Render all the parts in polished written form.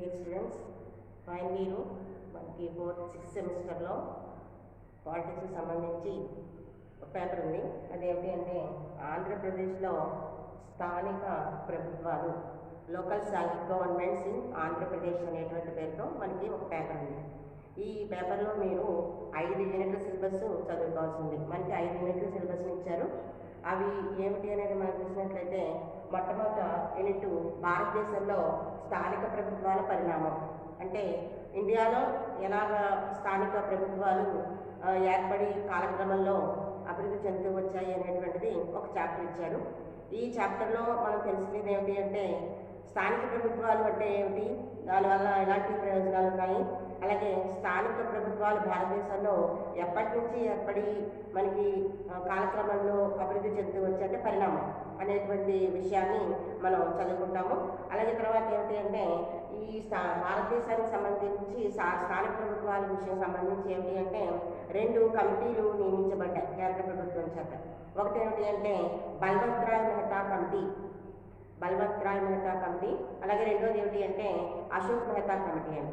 Dear students, final year మనకి 4th 6th సెమిస్టర్లో పాలిటిక్స్కి సంబంధించి ఒక పేపర్ ఉంది. అదేంటి అంటే ఆంధ్రప్రదేశ్లో స్థానిక ప్రభుత్వాలు, local self governments in Andhra Pradesh అనేటువంటి పేరుతో మనకి ఒక పేపర్ ఉంది. ఈ పేపర్లో మీరు 5 యూనిట్ల సిలబస్ చదువుకోవాల్సింది. మనకి 5 యూనిట్ల సిలబస్ని ఇచ్చారు. అవి ఏమిటి అనేది మనం చూసినట్లయితే మొట్టమొదట యూనిట్ భారతదేశంలో స్థానిక ప్రభుత్వాల పరిణామం, అంటే ఇండియాలో ఎలాగ స్థానిక ప్రభుత్వాలు ఏర్పడి కాలక్రమంలో అభివృద్ధి చెందుతూ వచ్చాయి అనేటువంటిది ఒక చాప్టర్ ఇచ్చాడు. ఈ చాప్టర్లో మనం తెలిసింది ఏమిటి అంటే స్థానిక ప్రభుత్వాలు అంటే ఏమిటి, దానివల్ల ఎలాంటి ప్రయోజనాలు ఉన్నాయి, అలాగే స్థానిక ప్రభుత్వాలు భారతదేశంలో ఎప్పటి నుంచి ఏర్పడి మనకి కాలక్రమంలో అభివృద్ధి చెందుతూ వచ్చే పరిణామం అనేటువంటి విషయాన్ని మనం చదువుకుంటాము. అలాగే తర్వాత ఏమిటి అంటే ఈ భారతదేశానికి సంబంధించి స్థానిక ప్రభుత్వాల విషయం సంబంధించి ఏమిటి అంటే 2 కమిటీలు నియమించబడ్డాయి కేంద్ర ప్రభుత్వం చేత. ఒకటి ఏమిటి అంటే బల్వంత్ రాయ్ మెహతా కమిటీ, అలాగే రెండోది ఏమిటి అంటే అశోక్ మెహతా కమిటీ అని.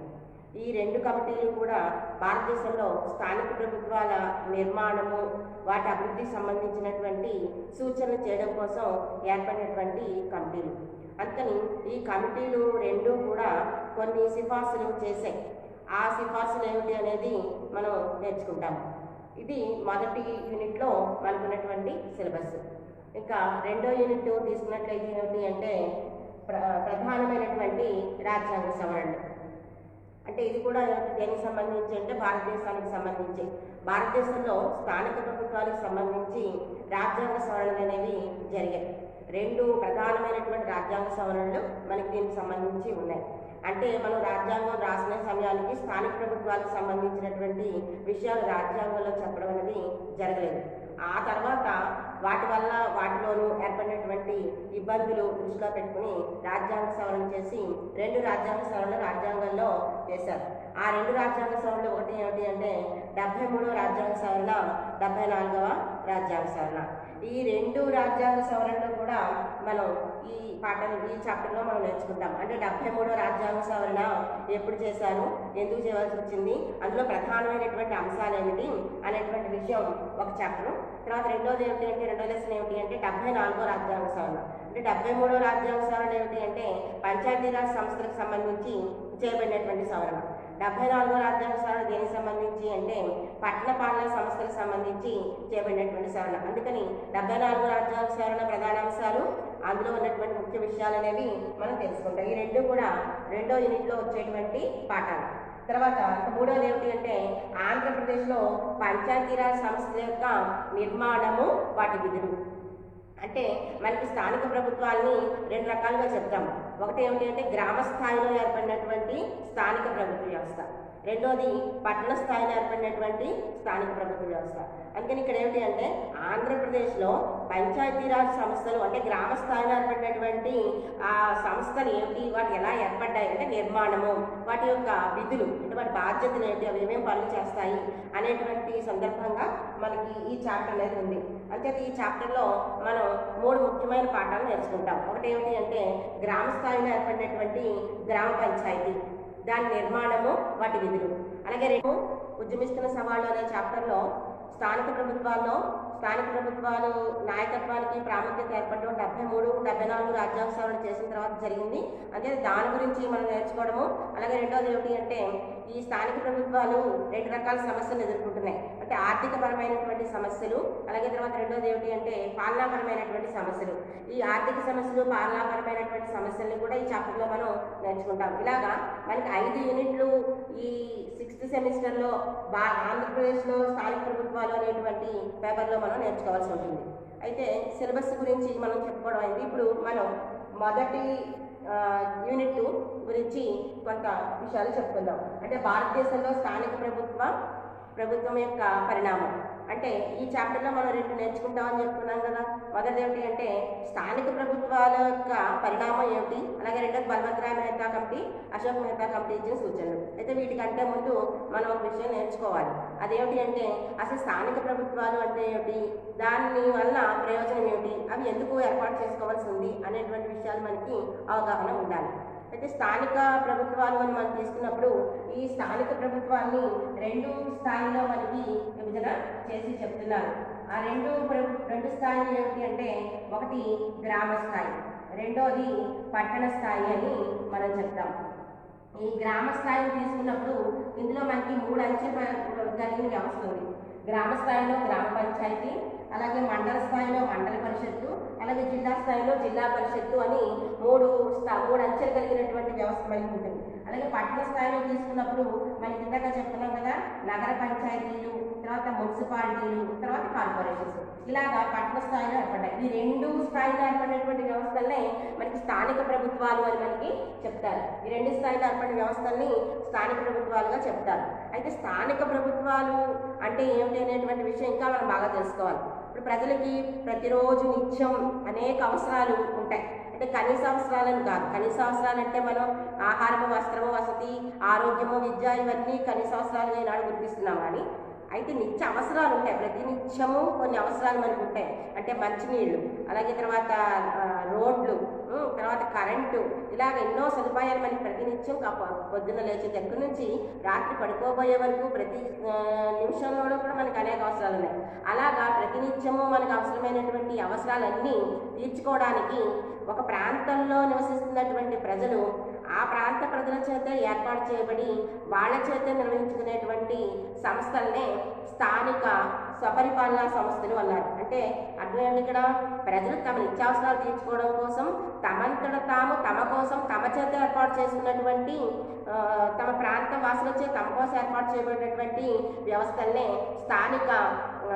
ఈ 2 కమిటీలు కూడా భారతదేశంలో స్థానిక ప్రభుత్వాల నిర్మాణము, వాటి అభివృద్ధికి సంబంధించినటువంటి సూచనలు చేయడం కోసం ఏర్పడినటువంటి కమిటీలు. అందుకని ఈ కమిటీలు 2 కూడా కొన్ని సిఫార్సులు చేశాయి. ఆ సిఫార్సులు ఏమిటి అనేది మనం నేర్చుకుంటాము. ఇది మొదటి యూనిట్లో మనకున్నటువంటి సిలబస్. ఇంకా రెండో యూనిట్ తీసుకున్నట్లయితే ఏమిటి అంటే ప్రధానమైనటువంటి రాజ్యాంగ సవరణలు. అంటే ఇది కూడా దేనికి సంబంధించి అంటే భారతదేశానికి సంబంధించి, భారతదేశంలో స్థానిక ప్రభుత్వాలకు సంబంధించి రాజ్యాంగ సవరణలు అనేవి జరిగాయి. 2 ప్రధానమైనటువంటి రాజ్యాంగ సవరణలు మనకి దీనికి సంబంధించి ఉన్నాయి. అంటే మనం రాజ్యాంగం రాసిన సమయానికి స్థానిక ప్రభుత్వాలకు సంబంధించినటువంటి విషయాలు రాజ్యాంగంలో చెప్పడం అనేది జరగలేదు. ఆ తర్వాత వాటిలోనూ ఏర్పడినటువంటి ఇబ్బందులు దృష్టిలో పెట్టుకుని రాజ్యాంగ సవరణ చేసి 2 రాజ్యాంగ సవరణలు రాజ్యాంగంలో చేశారు. ఆ 2 రాజ్యాంగ సవరణలు ఒకటి ఏమిటి అంటే 73వ రాజ్యాంగ సవరణ, 74వ రాజ్యాంగ సవరణ. ఈ 2 రాజ్యాంగ సవరణలు కూడా మనం ఈ చాప్టర్లో మనం నేర్చుకుంటాం. అంటే 73వ రాజ్యాంగ సవరణ ఎప్పుడు చేశారు, ఎందుకు చేయవలసి వచ్చింది, అందులో ప్రధానమైనటువంటి అంశాలు ఏమిటి అనేటువంటి విషయం ఒక చాప్టర్. తర్వాత రెండో లెసన్ ఏమిటి అంటే 74వ రాజ్యాంగ సవరణ. అంటే 73వ రాజ్యాంగ సవరణ ఏమిటి అంటే పంచాయతీరాజ్ సంస్థలకు సంబంధించి చేయబడినటువంటి సవరణ. 74వ రాజ్యాంగ సవరణ దేనికి సంబంధించి అంటే పట్టణ పాలనా సంస్థలకు సంబంధించి చేయబడినటువంటి సవరణ. అందుకని 74వ రాజ్యాంగ సవరణ ప్రధాన అంశాలు, అందులో ఉన్నటువంటి ముఖ్య విషయాలు అనేవి మనం తెలుసుకుంటాం. ఈ 2 కూడా రెండో యూనిట్లో వచ్చేటువంటి పాఠాలు. తర్వాత మూడోది ఏమిటి అంటే ఆంధ్రప్రదేశ్లో పంచాయతీరాజ్ సంస్థల యొక్క నిర్మాణము, వాటి విధులు. అంటే మనకి స్థానిక ప్రభుత్వాన్ని 2 రకాలుగా చెప్తాము. ఒకటి ఏమిటి అంటే గ్రామ స్థాయిలో ఏర్పడినటువంటి స్థానిక ప్రభుత్వ వ్యవస్థ, రెండోది పట్టణ స్థాయిలో ఏర్పడినటువంటి స్థానిక ప్రభుత్వ వ్యవస్థ. అందుకని ఇక్కడ ఏమిటి అంటే ఆంధ్రప్రదేశ్లో పంచాయతీరాజ్ సంస్థలు అంటే గ్రామ స్థాయిలో ఏర్పడినటువంటి ఆ సంస్థలు ఏమిటి, వాటి ఎలా ఏర్పడ్డాయి అంటే నిర్మాణము, వాటి యొక్క విధులు అంటే వాటి బాధ్యతలు ఏంటి, అవి ఏమేమి పనులు చేస్తాయి అనేటువంటి సందర్భంగా మనకి ఈ చాప్టర్ అనేది ఉంది. అంటే ఈ చాప్టర్లో మనం 3 ముఖ్యమైన పాఠాలు నేర్చుకుంటాం. ఒకటి ఏమిటి అంటే గ్రామ స్థాయిలో ఏర్పడినటువంటి గ్రామ పంచాయతీ, దాని నిర్మాణము, వాటి విధులు. అలాగే ఉద్యమిస్తున్న సవాళ్ళు అనే చాప్టర్లో స్థానిక ప్రభుత్వాలు నాయకత్వానికి ప్రాముఖ్యత ఏర్పడడం 73, 74 రాజ్యాంగ సవరణ చేసిన తర్వాత జరిగింది. అంటే దాని గురించి మనం నేర్చుకోవడము. అలాగే రెండోది ఏమిటి అంటే ఈ స్థానిక ప్రభుత్వాలు 2 రకాల సమస్యలు ఎదుర్కొంటున్నాయి. అంటే ఆర్థికపరమైనటువంటి సమస్యలు, అలాగే తర్వాత రెండోది ఏమిటి అంటే పాలనాపరమైనటువంటి సమస్యలు. ఈ ఆర్థిక సమస్యలు, పాలనాపరమైనటువంటి సమస్యల్ని కూడా ఈ చాప్టర్లో మనం నేర్చుకుంటాం. ఇలాగా మనకి 5 యూనిట్లు ఈ 6th సెమిస్టర్లో ఆంధ్రప్రదేశ్లో స్థానిక ప్రభుత్వాలు అనేటువంటి పేపర్లో మనం నేర్చుకోవాల్సి ఉంటుంది. అయితే సిలబస్ గురించి మనం చెప్పుకోవడం అయింది. ఇప్పుడు మనం మొదటి యూనిట్ గురించి కొంత విషయాలు చెప్పుకుందాం. అంటే భారతదేశంలో స్థానిక ప్రభుత్వం యొక్క పరిణామం. అంటే ఈ చాప్టర్లో మనం 2 నేర్చుకుంటామని చెప్పుకున్నాం కదా. మొదటి ఏమిటి అంటే స్థానిక ప్రభుత్వాల యొక్క పరిణామం ఏమిటి, అలాగే రెండోది బల్వంత్ రాయ్ మెహతా కమిటీ, అశోక్ మెహతా కమిటీ ఇచ్చిన సూచనలు. అయితే వీటికంటే ముందు మనం ఒక విషయం నేర్చుకోవాలి. అదేమిటి అంటే అసలు స్థానిక ప్రభుత్వాలు అంటే ఏమిటి, దాని వల్ల ప్రయోజనం ఏమిటి, అవి ఎందుకు ఏర్పాటు చేసుకోవాల్సి ఉంది అనేటువంటి విషయాలు మనకి అవగాహన ఉండాలి. అయితే స్థానిక ప్రభుత్వాలు అని మనం తీసుకున్నప్పుడు ఈ స్థానిక ప్రభుత్వాన్ని 2 స్థాయిలో మనకి విభజన చేసి చెప్తున్నారు. ఆ రెండు స్థాయిలు ఏమిటి అంటే, ఒకటి గ్రామ స్థాయి, రెండోది పట్టణ స్థాయి అని మనం చెప్తాం. ఈ గ్రామ స్థాయిని తీసుకున్నప్పుడు ఇందులో మనకి 3 అంచెలు కలిగిన వ్యవస్థ ఉంది. గ్రామ స్థాయిలో గ్రామ పంచాయతీ, అలాగే మండల స్థాయిలో మండల పరిషత్తు, అలాగే జిల్లా స్థాయిలో జిల్లా పరిషత్తు అని 3 అంచెలు కలిగినటువంటి వ్యవస్థ మనకి ఉంటుంది. అలాగే పట్టణ స్థాయిలో తీసుకున్నప్పుడు మనకి ఇందాక చెప్తున్నాం కదా, నగర పంచాయతీలు, తర్వాత మున్సిపాలిటీలు, తర్వాత కార్పొరేషన్స్, ఇలాగా పట్టణ స్థాయిలో ఏర్పడ్డాయి. ఈ 2 స్థాయిలో ఏర్పడినటువంటి వ్యవస్థలనే మనకి స్థానిక ప్రభుత్వాలు అని మనకి చెప్తారు. ఈ 2 స్థాయిలో ఏర్పడిన వ్యవస్థల్ని స్థానిక ప్రభుత్వాలుగా చెప్తారు. అయితే స్థానిక ప్రభుత్వాలు అంటే ఏమిటి అనేటువంటి విషయం ఇంకా మనం బాగా తెలుసుకోవాలి. ఇప్పుడు ప్రజలకి ప్రతిరోజు నిత్యం అనేక అవసరాలు ఉంటాయి. అంటే కనీస అవసరాలను కాదు, కనీస అవసరాలు అంటే మనం ఆహారము, వస్త్రము, వసతి, ఆరోగ్యము, విద్య ఇవన్నీ కనీస అవసరాలుగా ఈనాడు గుర్తిస్తున్నాం. కానీ అయితే నిత్య అవసరాలు ఉంటాయి. ప్రతి నిత్యము కొన్ని అవసరాలు మనకు ఉంటాయి. అంటే మంచినీళ్ళు, అలాగే తర్వాత రోడ్లు, తర్వాత కరెంటు, ఇలాగ ఎన్నో సదుపాయాలు మనకి ప్రతినిత్యం పొద్దున్న లేచే దగ్గర నుంచి రాత్రి పడుకోబోయే వరకు ప్రతి నిమిషంలో కూడా మనకు అనేక అవసరాలు ఉన్నాయి. అలాగా ప్రతినిత్యము మనకు అవసరమైనటువంటి అవసరాలన్నీ తీర్చుకోవడానికి ఒక ప్రాంతంలో నివసిస్తున్నటువంటి ప్రజలు ఆ ప్రాంత ప్రజల చేత ఏర్పాటు చేయబడి వాళ్ళ చేత నిర్వహించుకునేటువంటి సంస్థలనే స్థానిక స్వపరిపాలనా సంస్థలు అన్నారు. అంటే అర్థం ఏంటి, ఇక్కడ ప్రజలు తమ నిత్యావసరాలు తీర్చుకోవడం కోసం తమంతట తాము తమ కోసం తమ చేత ఏర్పాటు చేసుకున్నటువంటి తమ ప్రాంత వాసులచే తమ కోసం ఏర్పాటు చేయబడినటువంటి వ్యవస్థలనే స్థానిక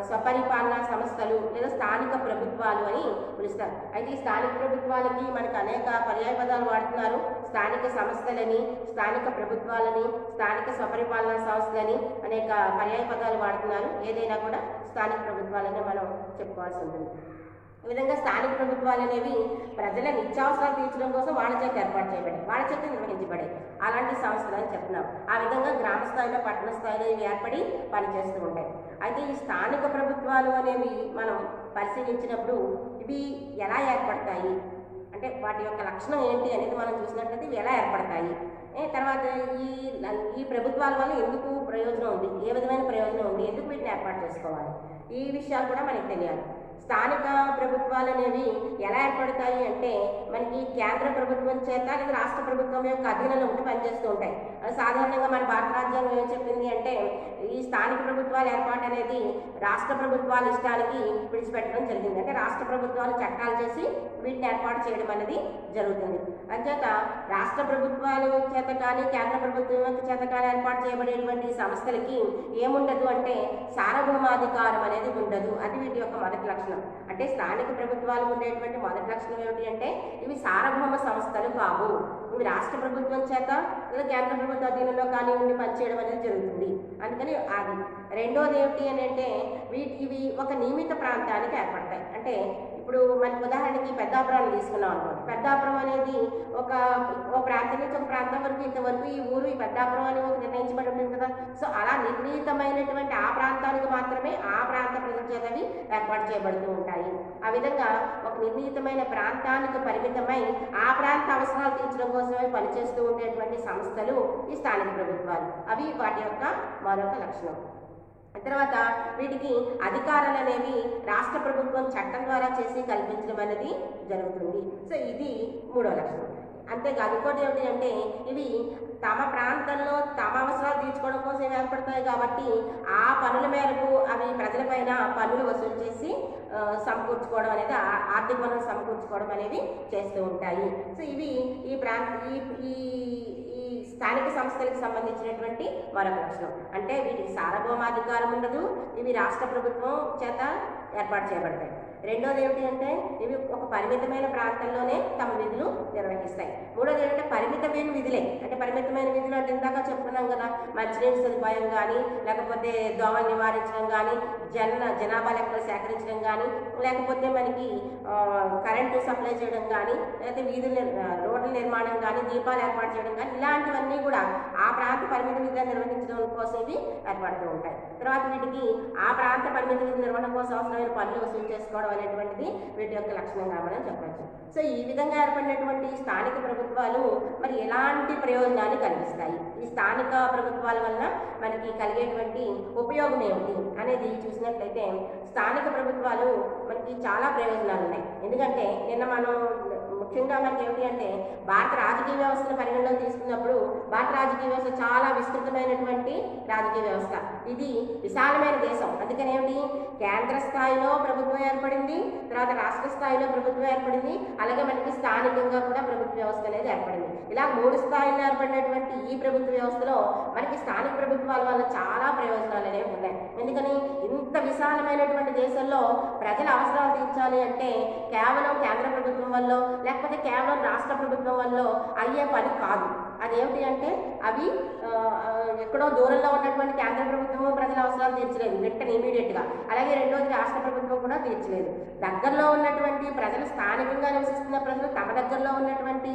స్వపరిపాలనా సంస్థలు లేదా స్థానిక ప్రభుత్వాలు అని పిలుస్తారు. అయితే ఈ స్థానిక ప్రభుత్వాలకి మనకు అనేక పర్యాయ పదాలు వాడుతున్నారు. స్థానిక సంస్థలని, స్థానిక ప్రభుత్వాలని, స్థానిక స్వపరిపాలనా సంస్థలని అనేక పర్యాయ పదాలు వాడుతున్నారు. ఏదైనా కూడా స్థానిక ప్రభుత్వాలని మనం చెప్పుకోవాల్సి ఉంటుంది. ఈ విధంగా స్థానిక ప్రభుత్వాలు అనేవి ప్రజల నిత్యావసరాలు తీర్చడం కోసం వాళ్ళ చేత ఏర్పాటు చేయబడి వాళ్ళ చేత నిర్వహించబడే అలాంటి సంస్థలు అని చెప్తున్నాం. ఆ విధంగా గ్రామ స్థాయిలో పట్టణ స్థాయిలో ఇవి ఏర్పడి పనిచేస్తూ ఉంటాయి. అయితే ఈ స్థానిక ప్రభుత్వాలు అనేవి మనం పరిశీలించినప్పుడు ఇవి ఎలా ఏర్పడతాయి అంటే వాటి యొక్క లక్షణం ఏంటి అనేది మనం చూసినట్లయితే ఇవి ఎలా ఏర్పడతాయి, తర్వాత ఈ ప్రభుత్వాల వల్ల ఎందుకు ప్రయోజనం ఉంది, ఏ విధమైన ప్రయోజనం ఉంది, ఎందుకు వీటిని ఏర్పాటు చేసుకోవాలి, ఈ విషయాలు కూడా మనకి తెలియాలి. స్థానిక ప్రభుత్వాలు అనేవి ఎలా ఏర్పడతాయి అంటే మనకి కేంద్ర ప్రభుత్వం చేత లేదా రాష్ట్ర ప్రభుత్వం యొక్క అధీనంలో ఉండి పనిచేస్తూ ఉంటాయి. సాధారణంగా మన భారత రాజ్యాంగం ఏం చెప్పింది అంటే ఈ స్థానిక ప్రభుత్వాల ఏర్పాటు అనేది రాష్ట్ర ప్రభుత్వాల ఇష్టానికి విడిచిపెట్టడం జరిగింది. అంటే రాష్ట్ర ప్రభుత్వాలు చట్టాలు చేసి వీటిని ఏర్పాటు చేయడం అనేది జరుగుతుంది. అంచేత రాష్ట్ర ప్రభుత్వాల చేత కానీ కేంద్ర ప్రభుత్వం చేత కానీ ఏర్పాటు చేయబడేటువంటి సంస్థలకి ఏముండదు అంటే సార్వభౌమాధికారం అనేది ఉండదు. అది వీటి యొక్క మొదటి లక్షణం. అంటే స్థానిక ప్రభుత్వాలు ఉండేటువంటి మొదటి లక్షణం ఏమిటి అంటే ఇవి సార్వభౌమ సంస్థలు కావు. ఇవి రాష్ట్ర ప్రభుత్వం చేత లేదా కేంద్ర ప్రభుత్వ అధీనంలో కానీ ఉండి పనిచేయడం అనేది జరుగుతుంది. అందుకని అది. రెండోది ఏమిటి అని అంటే ఇవి ఒక నియమిత ప్రాంతానికి ఏర్పడతాయి. అంటే ఇప్పుడు మనకి ఉదాహరణకి పెద్దాపురాన్ని తీసుకున్నాం అనుకోండి. పెద్దాపురం అనేది ఒక ప్రాంతం నుంచి ఒక ప్రాంతం వరకు ఇంతవరకు ఈ ఊరు ఈ పెద్దాపురం అని ఒక నిర్ణయించబడి ఉంటుంది కదా. సో అలా నిర్ణీతమైనటువంటి ఆ ప్రాంతానికి మాత్రమే ఆ ప్రాంత ప్రజల చేతవి ఏర్పాటు చేయబడుతూ ఉంటాయి. ఆ విధంగా ఒక నిర్ణీతమైన ప్రాంతానికి పరిమితమై ఆ ప్రాంత అవసరాలు తీర్చడం కోసమే పనిచేస్తూ ఉండేటువంటి సంస్థలు ఈ స్థానిక ప్రభుత్వాలు. అవి వాటి యొక్క మరొక లక్షణం. తర్వాత వీటికి అధికారాలు అనేవి రాష్ట్ర ప్రభుత్వం చట్టం ద్వారా చేసి కల్పించడం అనేది జరుగుతుంది. సో ఇది మూడో లక్షణం. అంతేకాదు ఇంకోటి ఏమిటి అంటే ఇవి తమ ప్రాంతంలో తమ అవసరాలు తీర్చుకోవడం కోసం ఏర్పడతాయి కాబట్టి ఆ పనుల మేరకు అవి ప్రజలపైన పన్నులు వసూలు చేసి సమకూర్చుకోవడం అనేది ఆర్థిక వనరులు సమకూర్చుకోవడం అనేవి చేస్తూ ఉంటాయి. సో ఇవి ఈ స్థానిక సంస్థలకు సంబంధించినటువంటి మరొక లక్షణం. అంటే వీటికి సార్వభౌమాధికారం ఉండదు. ఇవి రాష్ట్ర ప్రభుత్వం చేత ఏర్పాటు చేయబడతాయి. రెండోది ఏమిటి అంటే ఇవి ఒక పరిమితమైన ప్రాంతంలోనే తమ విధులు నిర్వహిస్తాయి. మూడోది ఏంటంటే పరిమితమైన విధులే. అంటే పరిమితమైన విధులు అంటే ఇందాక చెప్పుకున్నాం కదా, మంచినీటి సదుపాయం కానీ, లేకపోతే దోమలు నివారించడం కానీ, జనాభా లెక్కలు సేకరించడం కానీ, లేకపోతే మనకి కరెంటు సప్లై చేయడం కానీ, లేకపోతే రోడ్ల రోడ్ల నిర్మాణం కానీ, దీపాలు ఏర్పాటు చేయడం కానీ, ఇలాంటివన్నీ కూడా ఆ ప్రాంత పరిమితి మీద నిర్వహించడం కోసం ఇవి ఏర్పడుతూ ఉంటాయి. తర్వాత వీటికి ఆ ప్రాంత పరిమితి మీద నిర్వహణ కోసం అవసరమైన పనులు వసూలు చేసుకోవడం అనేటువంటిది వీటి యొక్క లక్షణంగా మనం చెప్పవచ్చు. సో ఈ విధంగా ఏర్పడినటువంటి స్థానిక ప్రభుత్వాలు మరి ఎలాంటి ప్రయోజనాలు కలిగిస్తాయి, ఈ స్థానిక ప్రభుత్వాల వల్ల మనకి కలిగేటువంటి ఉపయోగం ఏమిటి అనేది చూసినట్లయితే, స్థానిక ప్రభుత్వాలు మనకి చాలా ప్రయోజనాలు ఉన్నాయి. ఎందుకంటే నిన్న మనం ముఖ్యంగా మనకి ఏమిటి అంటే భారత రాజకీయ వ్యవస్థను పరిగణలోకి తీసుకున్నప్పుడు భారత రాజకీయ వ్యవస్థ చాలా విస్తృతమైనటువంటి రాజకీయ వ్యవస్థ. ఇది విశాలమైన దేశం. అందుకని ఏమిటి, కేంద్ర స్థాయిలో ప్రభుత్వం ఏర్పడింది, తర్వాత రాష్ట్ర స్థాయిలో ప్రభుత్వం ఏర్పడింది, అలాగే మనకి స్థానికంగా కూడా ప్రభుత్వ వ్యవస్థ అనేది ఏర్పడింది. ఇలా 3 స్థాయిలో ఏర్పడినటువంటి ఈ ప్రభుత్వ వ్యవస్థలో మనకి స్థానిక ప్రభుత్వాల వల్ల చాలా ప్రయోజనాలు అనేవి ఉన్నాయి. ఎందుకని ఇంత విశాలమైనటువంటి దేశంలో ప్రజల అవసరాలు తీర్చాలి అంటే కేవలం కేంద్ర ప్రభుత్వం వల్ల లేకపోతే కేవలం రాష్ట్ర ప్రభుత్వం వల్ల అయ్యే పని కాదు. అదేమిటి అంటే అవి ఎక్కడో దూరంలో ఉన్నటువంటి కేంద్ర ప్రభుత్వము ప్రజల అవసరాలు తీర్చలేదు వెంటనే ఇమీడియట్గా, అలాగే రెండోది రాష్ట్ర ప్రభుత్వం కూడా తీర్చలేదు. దగ్గరలో ఉన్నటువంటి ప్రజలు, స్థానికంగా నివసిస్తున్న ప్రజలు తమ దగ్గరలో ఉన్నటువంటి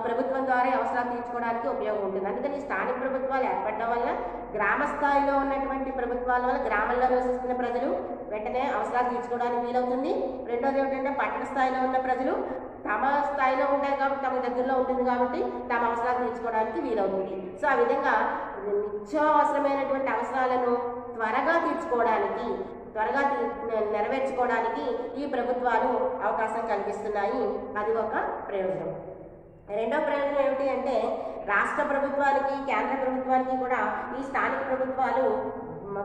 ప్రభుత్వం ద్వారా అవసరాలు తీర్చుకోవడానికి ఉపయోగం ఉంటుంది. అందుకని స్థానిక ప్రభుత్వాలు ఏర్పడడం వల్ల గ్రామ స్థాయిలో ఉన్నటువంటి ప్రభుత్వాల వల్ల గ్రామంలో నివసిస్తున్న ప్రజలు వెంటనే అవసరాలు తీర్చుకోవడానికి వీలవుతుంది. రెండోది ఏమిటంటే పట్టణ స్థాయిలో ఉన్న ప్రజలు తమ స్థాయిలో ఉంటాయి కాబట్టి, తమ దగ్గరలో ఉంటుంది కాబట్టి తమ అవసరాలు తీర్చుకోవడానికి వీలవుతుంది. సో ఆ విధంగా నిత్యావసరమైనటువంటి అవసరాలను త్వరగా తీర్చుకోవడానికి, త్వరగా నెరవేర్చుకోవడానికి ఈ ప్రభుత్వాలు అవకాశం కల్పిస్తున్నాయి. అది ఒక ప్రయోజనం. రెండో ప్రయోజనం ఏమిటి అంటే రాష్ట్ర ప్రభుత్వానికి, కేంద్ర ప్రభుత్వానికి కూడా ఈ స్థానిక ప్రభుత్వాలు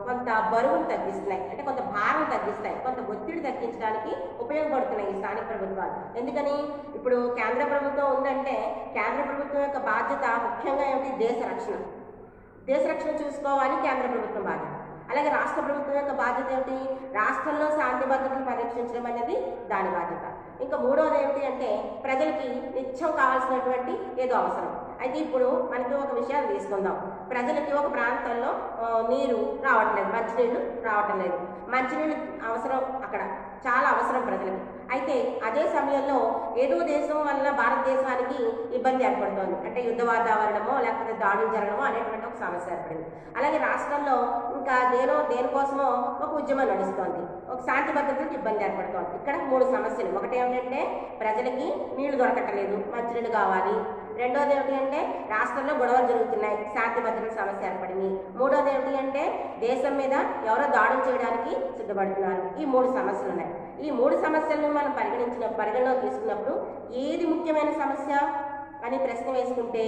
కొంత బరువును తగ్గిస్తున్నాయి, అంటే కొంత భారం తగ్గిస్తాయి, కొంత ఒత్తిడి తగ్గించడానికి ఉపయోగపడుతున్నాయి ఈ స్థానిక ప్రభుత్వాలు. ఎందుకని, ఇప్పుడు కేంద్ర ప్రభుత్వం ఉందంటే కేంద్ర ప్రభుత్వం యొక్క బాధ్యత ముఖ్యంగా ఏమిటి, దేశ రక్షణ చూసుకోవాలి కేంద్ర ప్రభుత్వం బాధ్యత. అలాగే రాష్ట్ర ప్రభుత్వం యొక్క బాధ్యత ఏమిటి, రాష్ట్రంలో శాంతి భద్రతలు పరిరక్షించడం అనేది దాని బాధ్యత. ఇంకా మూడవది ఏమిటి అంటే ప్రజలకి నిత్యం కావాల్సినటువంటి ఏదో అవసరం. అయితే ఇప్పుడు మనకి ఒక విషయాన్ని తీసుకుందాం. ప్రజలకి ఒక ప్రాంతంలో నీరు రావట్లేదు, మంచినీళ్ళు రావటం లేదు. మంచినీళ్ళు అవసరం, అక్కడ చాలా అవసరం ప్రజలకి. అయితే అదే సమయంలో ఏదో దేశం వల్ల భారతదేశానికి ఇబ్బంది ఏర్పడుతోంది, అంటే యుద్ధ వాతావరణమో లేకపోతే దాడులు జరగడమో అనేటువంటి ఒక సమస్య ఏర్పడింది. అలాగే రాష్ట్రంలో ఇంకా దేనికోసమో ఒక ఉద్యమం నడుస్తోంది, ఒక శాంతి భద్రతలకు ఇబ్బంది ఏర్పడుతోంది. ఇక్కడ 3 సమస్యలు. ఒకటి ఏమిటంటే ప్రజలకి నీళ్లు దొరకట్లేదు, మంచినీళ్ళు కావాలి. రెండోది ఏమిటి అంటే రాష్ట్రంలో గొడవలు జరుగుతున్నాయి, శాంతి భద్రత సమస్య ఏర్పడింది. మూడోది ఏమిటి అంటే దేశం మీద ఎవరో దాడులు చేయడానికి సిద్ధపడుతున్నారు. ఈ 3 సమస్యలు ఉన్నాయి. ఈ 3 సమస్యలను మనం పరిగణలో తీసుకున్నప్పుడు ఏది ముఖ్యమైన సమస్య అని ప్రశ్న వేసుకుంటే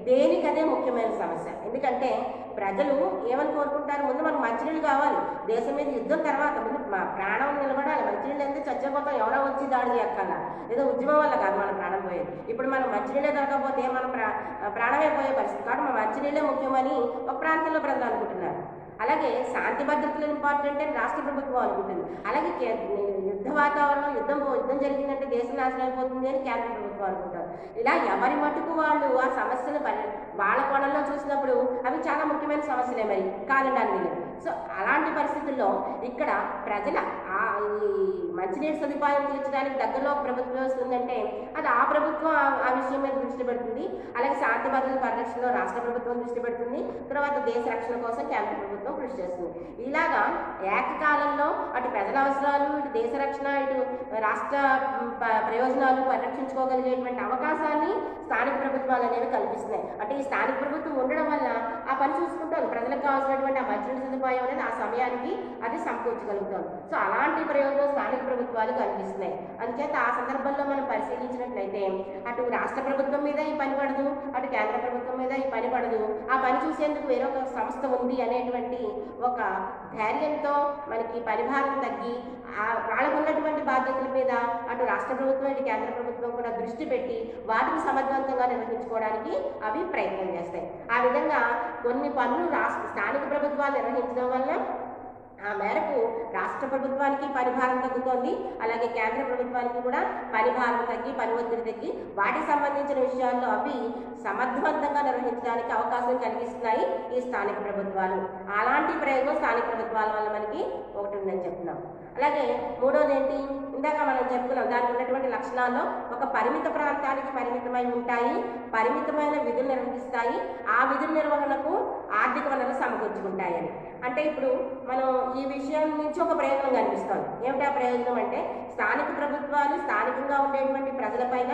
దేనికదే ముఖ్యమైన సమస్య. ఎందుకంటే ప్రజలు ఏమని కోరుకుంటారు, ముందు మనకు మంచినీళ్ళు కావాలి, దేశం మీద యుద్ధం తర్వాత ముందు ప్రాణం నిలబడాలి, మంచినీళ్ళు ఎందుకు చచ్చిపోతాం, ఎవరో వచ్చి దాడి చేయక్కర్లా, ఏదో ఉద్యమం వల్ల కాదు మన ప్రాణం పోయేది. ఇప్పుడు మనం మంచినీళ్ళే దొరకకపోతే మనం ప్రాణమే పోయే పరిస్థితి. కాబట్టి మన మంచినీళ్ళే ముఖ్యమని ఒక ప్రాంతంలో ప్రజలు అనుకుంటున్నారు. అలాగే శాంతి భద్రతలు ఇంపార్టెంట్ అని రాష్ట్ర ప్రభుత్వం అనుకుంటుంది. అలాగే యుద్ధ వాతావరణం, యుద్ధం జరిగిందంటే దేశం నాశనం అయిపోతుంది అని కేంద్ర ప్రభుత్వం అనుకుంటారు. ఇలా ఎవరి మటుకు వాళ్ళు ఆ సమస్యలు వాళ్ళ కోణంలో చూసినప్పుడు అవి చాలా ముఖ్యమైన సమస్యలే మరి కాదనడానికి లేదు. సో అలాంటి పరిస్థితుల్లో ఇక్కడ ప్రజల ఈ మంచినీటి సదుపాయం తీర్చడానికి దగ్గరలో ప్రభుత్వ వ్యవస్థ ఉందంటే అది ఆ ప్రభుత్వం ఆ విషయం మీద దృష్టి పెడుతుంది. అలాగే శాంతి భద్రతల పరిరక్షణలో రాష్ట్ర ప్రభుత్వం దృష్టి పెడుతుంది. తర్వాత దేశ రక్షణ కోసం కేంద్ర ప్రభుత్వం కృషి చేస్తుంది. ఇలాగా ఏకకాలంలో అటు ప్రజల అవసరాలు, ఇటు దేశ రక్షణ, ఇటు రాష్ట్ర ప్రయోజనాలు పరిరక్షించుకోగలిగేటువంటి అవకాశాన్ని స్థానిక ప్రభుత్వాలు అనేవి కల్పిస్తున్నాయి. అంటే ఈ స్థానిక ప్రభుత్వం ఉండడం వల్ల ఆ పని చూసుకుంటారు, ప్రజలకు కావాల్సినటువంటి ఆ మంచినీటి సదుపాయం అనేది ఆ సమయానికి అది సమకూర్చగలుగుతాం. సో అలాంటి ప్రయోజనం స్థానిక ప్రభుత్వాలు కల్పిస్తున్నాయి. అందుచేత ఆ సందర్భంలో మనం పరిశీలించినట్లయితే అటు రాష్ట్ర ప్రభుత్వం మీద ఈ పని పడదు, అటు కేంద్ర ప్రభుత్వం మీద ఈ పని పడదు. ఆ పని చూసేందుకు వేరొక సంస్థ ఉంది అనేటువంటి ఒక ధైర్యంతో మనకి పరిభారం తగ్గి వాళ్ళకు ఉన్నటువంటి బాధ్యతల మీద అటు రాష్ట్ర ప్రభుత్వం, ఇటు కేంద్ర ప్రభుత్వం కూడా దృష్టి పెట్టి వాటిని సమర్థవంతంగా నిర్వహించుకోవడానికి అవి ప్రయత్నం చేస్తాయి. ఆ విధంగా కొన్ని పనులు స్థానిక ప్రభుత్వాలు నిర్వహించడం వల్ల ఆ మేరకు రాష్ట్ర ప్రభుత్వానికి పరిభారం తగ్గుతోంది, అలాగే కేంద్ర ప్రభుత్వానికి కూడా పరిభారం తగ్గి, పని ఒత్తిడి తగ్గి వాటికి సంబంధించిన విషయాల్లో అవి సమర్థవంతంగా నిర్వహించడానికి అవకాశం కలిగిస్తున్నాయి ఈ స్థానిక ప్రభుత్వాలు. అలాంటి ప్రయోగం స్థానిక ప్రభుత్వాల వల్ల మనకి ఒకటి ఉందని చెప్తున్నాం. అలాగే మూడోది ఏంటి, ఇందాక మనం చెప్పుకున్నాం దానికి ఉన్నటువంటి లక్షణాల్లో ఒక పరిమిత ప్రాంతానికి పరిమితమై ఉంటాయి, పరిమితమైన విధులు నిర్వహిస్తాయి, ఆ విధుల నిర్వహణకు ఆర్థిక వనరులు సమకూర్చుకుంటాయి అని. అంటే ఇప్పుడు మనం ఈ విషయం నుంచి ఒక ప్రయోజనం కనిపిస్తుంది. ఏమిటి ఆ ప్రయోజనం అంటే, స్థానిక ప్రభుత్వాలు స్థానికంగా ఉండేటువంటి ప్రజలపైన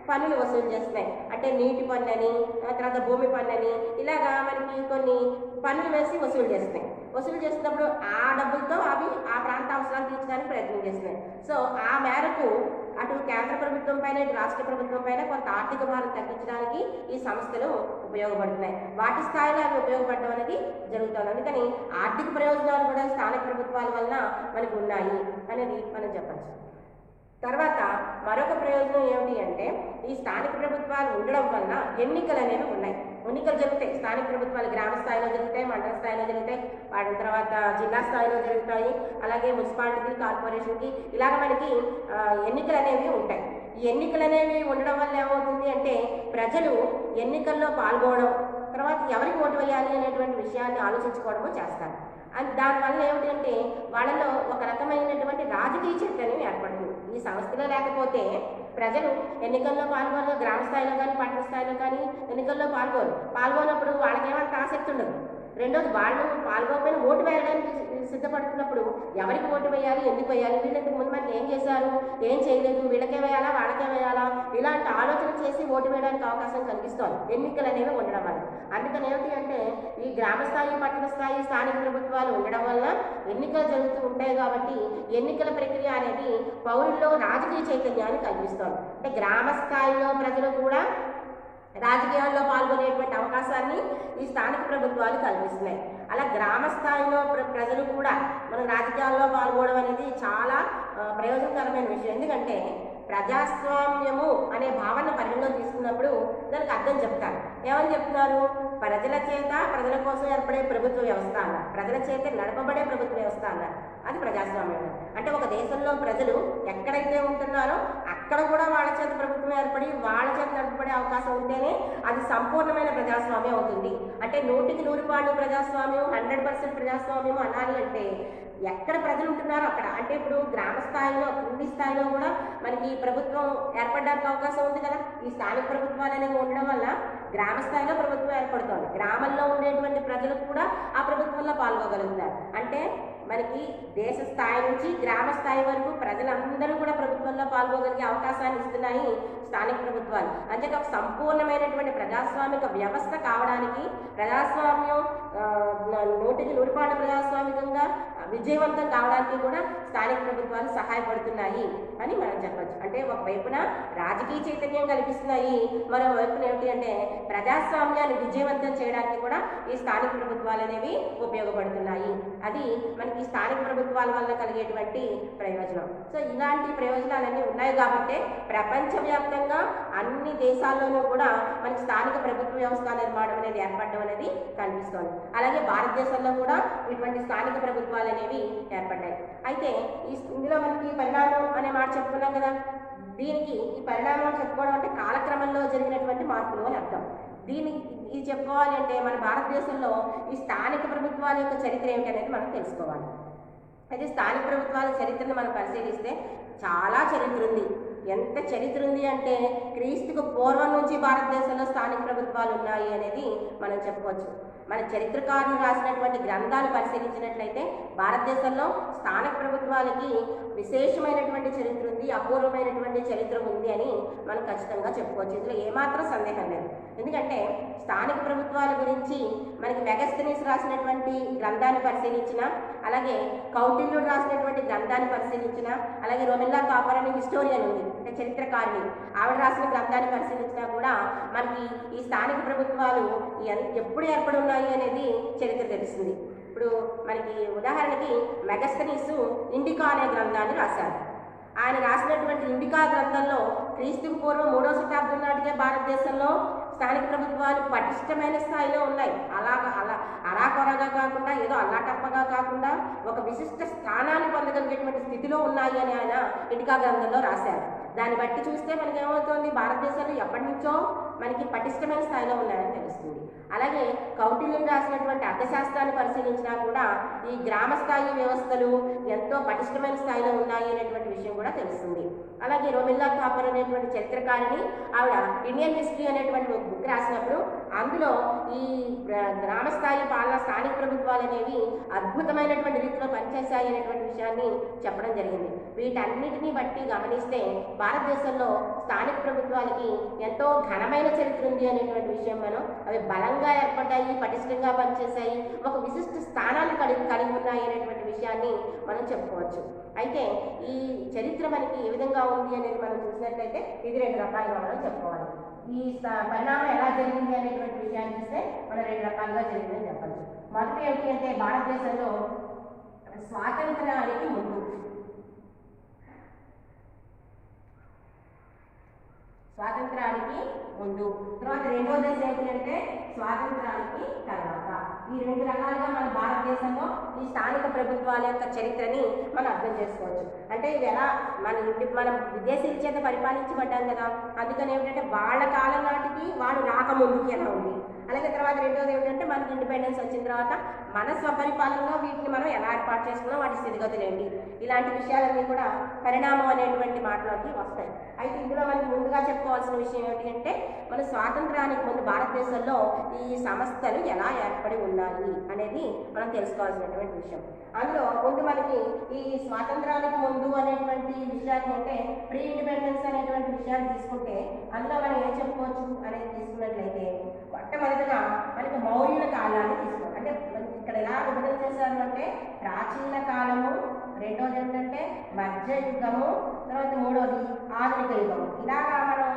పన్నులు వసూలు చేస్తున్నాయి. అంటే నీటి పన్ను అని, తర్వాత భూమి పన్ను అని, ఇలాగా మనకి కొన్ని పన్నులు వేసి వసూలు చేస్తున్నాయి. వసూలు చేసినప్పుడు ఆ డబ్బులతో అవి ఆ ప్రాంత అవసరాలు తీర్చడానికి ప్రయత్నం చేస్తున్నాయి. సో ఆ మేరకు అటు కేంద్ర ప్రభుత్వం పైన ఇటు రాష్ట్ర ప్రభుత్వం పైన కొంత ఆర్థిక భారం తగ్గించడానికి ఈ సంస్థలు ఉపయోగపడుతున్నాయి. వాటి స్థాయిలో అవి ఉపయోగపడడం అనేది జరుగుతుంది. అందుకని ఆర్థిక ప్రయోజనాలు కూడా స్థానిక ప్రభుత్వాల వలన మనకు ఉన్నాయి అనేది మనం చెప్పచ్చు. తర్వాత మరొక ప్రయోజనం ఏమిటి అంటే, ఈ స్థానిక ప్రభుత్వాలు ఉండడం వలన ఎన్నికలు అనేవి ఉన్నాయి. ఎన్నికలు జరుగుతాయి. స్థానిక ప్రభుత్వాలు గ్రామ స్థాయిలో జరుగుతాయి, మండల స్థాయిలో జరుగుతాయి, వాటి తర్వాత జిల్లా స్థాయిలో జరుగుతాయి, అలాగే మున్సిపాలిటీకి, కార్పొరేషన్కి ఇలాగ మనకి ఎన్నికలు అనేవి ఉంటాయి. ఈ ఎన్నికలు అనేవి ఉండడం వల్ల ఏమవుతుంది అంటే, ప్రజలు ఎన్నికల్లో పాల్గొనడం, తర్వాత ఎవరికి ఓటు వేయాలి అనేటువంటి విషయాన్ని ఆలోచించుకోవడము చేస్తారు. దానివల్ల ఏమిటి అంటే, వాళ్ళలో ఒక రకమైనటువంటి రాజకీయ చైతన్యం ఏర్పడుతుంది. ఈ సంస్థలో లేకపోతే ప్రజలు ఎన్నికల్లో పాల్గొనరు, గ్రామ స్థాయిలో కానీ పట్టణ స్థాయిలో కానీ ఎన్నికల్లో పాల్గొన్నప్పుడు వాళ్ళకేమంత ఆసక్తి ఉండదు. రెండోది, వాళ్ళు పాల్గొకపోయినా ఓటు వేయడానికి సిద్ధపడుతున్నప్పుడు ఎవరికి ఓటు వేయాలి, ఎందుకు వేయాలి, వీళ్ళు ఇంతకు ముందు మనకి ఏం చేశారు, ఏం చేయలేదు, వీళ్ళకే వేయాలా వాళ్ళకే వేయాలా, ఇలాంటి ఆలోచన చేసి ఓటు వేయడానికి అవకాశం కనిపిస్తోంది ఎన్నికలు అనేవి ఉండడం వల్ల. అందుకని ఏమిటి అంటే, ఈ గ్రామ స్థాయి, పట్టణ స్థాయి, స్థానిక ప్రభుత్వాలు ఉండడం వల్ల ఎన్నికలు జరుగుతూ ఉంటాయి. కాబట్టి ఎన్నికల ప్రక్రియ అనేది పౌరుల్లో రాజకీయ చైతన్యాన్ని కల్పిస్తోంది. అంటే గ్రామ స్థాయిలో ప్రజలు కూడా రాజకీయాల్లో పాల్గొనేటువంటి అవకాశాన్ని ఈ స్థానిక ప్రభుత్వాలు కల్పిస్తున్నాయి. అలా గ్రామ స్థాయిలో ప్రజలు కూడా మన రాజకీయాల్లో పాల్గొనడం అనేది చాలా ప్రయోజనకరమైన విషయం. ఎందుకంటే ప్రజాస్వామ్యము అనే భావన పరిగణలో తీసుకున్నప్పుడు దానికి అర్థం చెప్తారు. ఏమని చెప్తున్నారు? ప్రజల చేత ప్రజల కోసం ఏర్పడే ప్రభుత్వ వ్యవస్థ అన్నారు, ప్రజల చేత నడపబడే ప్రభుత్వ వ్యవస్థ అన్నారు. అది ప్రజాస్వామ్యం. అంటే ఒక దేశంలో ప్రజలు ఎక్కడైతే ఉంటున్నారో అక్కడ కూడా వాళ్ళ చేత ప్రభుత్వం ఏర్పడి వాళ్ళ చేత నడపబడే అవకాశం ఉంటేనే అది సంపూర్ణమైన ప్రజాస్వామ్యం అవుతుంది. అంటే 100కి 100 ప్రజాస్వామ్యం, 100% ప్రజాస్వామ్యం అనాలి అంటే ఎక్కడ ప్రజలు ఉంటున్నారో అక్కడ. అంటే ఇప్పుడు గ్రామ స్థాయిలో, కింది స్థాయిలో కూడా మనకి ప్రభుత్వం ఏర్పడడానికి అవకాశం ఉంది కదా. ఈ స్థానిక ప్రభుత్వాలు అనేవి ఉండడం వల్ల గ్రామ స్థాయిలో ప్రభుత్వం ఏర్పడుతుంది. గ్రామంలో ఉండేటువంటి ప్రజలు కూడా ఆ ప్రభుత్వంలో పాల్గొగలుగుతారు. అంటే మనకి దేశ స్థాయి నుంచి గ్రామ స్థాయి వరకు ప్రజలందరూ కూడా ప్రభుత్వంలో పాల్గొగలిగే అవకాశాన్ని ఇస్తున్నాయి స్థానిక ప్రభుత్వాలు. అంటే ఒక సంపూర్ణమైనటువంటి ప్రజాస్వామిక వ్యవస్థ కావడానికి, ప్రజాస్వామ్యం 100కి 100 ప్రజాస్వామికంగా విజయవంతం కావడానికి కూడా స్థానిక ప్రభుత్వాలు సహాయపడుతున్నాయి అని మనం చెప్పచ్చు. అంటే ఒకవైపున రాజకీయ చైతన్యం కల్పిస్తున్నాయి, మరోవైపున ఏమిటి అంటే ప్రజాస్వామ్యాన్ని విజయవంతం చేయడానికి కూడా ఈ స్థానిక ప్రభుత్వాలు అనేవి ఉపయోగపడుతున్నాయి. అది మనకి స్థానిక ప్రభుత్వాల వల్ల కలిగేటువంటి ప్రయోజనం. సో ఇలాంటి ప్రయోజనాలన్నీ ఉన్నాయి కాబట్టి ప్రపంచవ్యాప్తంగా అన్ని దేశాల్లోనూ కూడా మనకి స్థానిక ప్రభుత్వ వ్యవస్థ నిర్మాణం అనేది ఏర్పడడం అనేది కనిపిస్తోంది. అలాగే భారతదేశంలో కూడా ఇటువంటి స్థానిక ప్రభుత్వాలు అనేవి ఏర్పడ్డాయి. అయితే ఇందులో మనకి పరిణామం అనే మాట చెప్పుకున్నాం కదా. దీనికి ఈ పరిణామాలు చెప్పుకోవడం అంటే కాలక్రమంలో జరిగినటువంటి మార్పులు అని అర్థం. ఇది చెప్పుకోవాలి అంటే మన భారతదేశంలో ఈ స్థానిక ప్రభుత్వాల యొక్క చరిత్ర ఏమిటి అనేది మనం తెలుసుకోవాలి. అయితే స్థానిక ప్రభుత్వాల చరిత్రను మనం పరిశీలిస్తే చాలా చరిత్ర ఉంది. ఎంత చరిత్ర ఉంది అంటే క్రీస్తుకు పూర్వం నుంచి భారతదేశంలో స్థానిక ప్రభుత్వాలు ఉన్నాయి అనేది మనం చెప్పుకోవచ్చు. మన చరిత్రకారులు రాసినటువంటి గ్రంథాలు పరిశీలించినట్లయితే భారతదేశంలో స్థానిక ప్రభుత్వాలకి విశేషమైనటువంటి చరిత్ర ఉంది, అపూర్వమైనటువంటి చరిత్ర ఉంది అని మనం ఖచ్చితంగా చెప్పుకోవచ్చు. ఇందులో ఏమాత్రం సందేహం లేదు. ఎందుకంటే స్థానిక ప్రభుత్వాల గురించి మనకి మెగస్తనీస్ రాసినటువంటి గ్రంథాన్ని పరిశీలించిన, అలాగే కౌటిల్యుడు రాసినటువంటి గ్రంథాన్ని పరిశీలించిన, అలాగే రోమిల్లా థాపర్ అనే హిస్టోరియన్ ఉంది, అంటే చరిత్రకారిణి, ఆవిడ రాసిన గ్రంథాన్ని పరిశీలించినా కూడా మనకి ఈ స్థానిక ప్రభుత్వాలు ఎప్పుడు ఏర్పడి ఉన్నాయి అనేది చరిత్ర తెలుస్తుంది. ఇప్పుడు మనకి ఉదాహరణకి మెగస్తనీస్ ఇండికా అనే గ్రంథాన్ని రాశారు. ఆయన రాసినటువంటి ఇండికా గ్రంథంలో క్రీస్తుకు పూర్వం 3వ శతాబ్దం నాటికే భారతదేశంలో స్థానిక ప్రభుత్వాలు పటిష్టమైన స్థాయిలో ఉన్నాయి. అరాకొరగా కాకుండా, ఏదో అల్లాటప్పగా కాకుండా ఒక విశిష్ట స్థానాన్ని పొందగలిగేటువంటి స్థితిలో ఉన్నాయి అని ఆయన ఇండికా గ్రంథంలో రాశారు. దాన్ని బట్టి చూస్తే మనకి ఏమవుతుంది, భారతదేశంలో ఎప్పటి నుంచో మనకి పటిష్టమైన స్థాయిలో ఉన్నాయని తెలుస్తుంది. అలాగే కౌటిల్యుడు రాసినటువంటి అర్థశాస్త్రాన్ని పరిశీలించినా కూడా ఈ గ్రామ స్థాయి వ్యవస్థలు ఎంతో పటిష్టమైన స్థాయిలో ఉన్నాయి అనేటువంటి విషయం కూడా తెలుస్తుంది. అలాగే రోమిల్లా థాపర్ అనేటువంటి చరిత్రకారిణి ఆవిడ ఇండియన్ హిస్టరీ అనేటువంటి ఒక బుక్ రాసినప్పుడు అందులో ఈ గ్రామ స్థాయి పాలన స్థానిక ప్రభుత్వాలు అనేవి అద్భుతమైనటువంటి రీతిలో పనిచేశాయి అనేటువంటి విషయాన్ని చెప్పడం జరిగింది. వీటన్నిటిని బట్టి గమనిస్తే భారతదేశంలో స్థానిక ప్రభుత్వాలకి ఎంతో ఘనమైన చరిత్ర ఉంది అనేటువంటి విషయం మనం అవి బలంగా ఏర్పడ్డాయి, పటిష్టంగా పనిచేశాయి, ఒక విశిష్ట స్థానాన్ని కలిగి ఉన్నాయి అనేటువంటి విషయాన్ని మనం చెప్పుకోవచ్చు. అయితే ఈ చరిత్ర మనకి ఏ విధంగా ఉంది అనేది మనం చూసినట్లయితే ఇది 2 రకాలుగా మనం చెప్పుకోవాలి. ఈ పరిణామం ఎలా జరిగింది అనేటువంటి విషయాన్ని చూస్తే మనం 2 రకాలుగా జరిగిందని చెప్పచ్చు. మొదటి ఏంటి అంటే భారతదేశంలో స్వాతంత్రానికి ముందు తర్వాత రెండో దశ ఏంటి అంటే స్వాతంత్రానికి తర్వాత. ఈ 2 రకాలుగా మన భారతదేశంలో ఈ స్థానిక ప్రభుత్వాల యొక్క చరిత్రని మనం అర్థం చేసుకోవచ్చు. అంటే ఇది ఎలా మనం విదేశీయుల చేత పరిపాలించబడ్డాం కదా, అందుకని ఏమిటంటే వాళ్ళ కాలం నాటికి వాళ్ళు రాకముందుకి ఎలా ఉంది, అలాగే తర్వాత రెండోది ఏమిటంటే మనకి ఇండిపెండెన్స్ వచ్చిన తర్వాత మన స్వపరిపాలనలో వీటిని మనం ఎలా ఏర్పాటు చేసుకున్నాం, వాటి స్థితిగతులు ఏంటి, ఇలాంటి విషయాలన్నీ కూడా పరిణామం అనేటువంటి మాటలోకి వస్తాయి. అయితే ఇందులో మనకి ముందుగా చెప్పుకోవాల్సిన విషయం ఏంటి అంటే మన స్వాతంత్రానికి ముందు భారతదేశంలో ఈ సంస్థలు ఎలా ఏర్పడి ఉన్నాయి అనేది మనం తెలుసుకోవాల్సినటువంటి విషయం. అందులో ముందు మనకి ఈ స్వాతంత్రానికి ముందు అనేటువంటి విషయాలు అంటే ప్రీ ఇండిపెండెన్స్ అనేటువంటి విషయాలు తీసుకుంటే అందులో మనం ఏం చెప్పుకోవచ్చు అనేది తీసుకున్నట్లయితే మొట్టమొదటిగా మనకి మౌర్యుల కాలాన్ని తీసుకోవాలి. అంటే మనకి ఇక్కడ ఎలా విభజన చేశారు అంటే ప్రాచీన కాలము, రెండోది ఏంటంటే మధ్యయుగము, తర్వాత మూడోది ఆధునిక యుగము. ఇలాగా మనం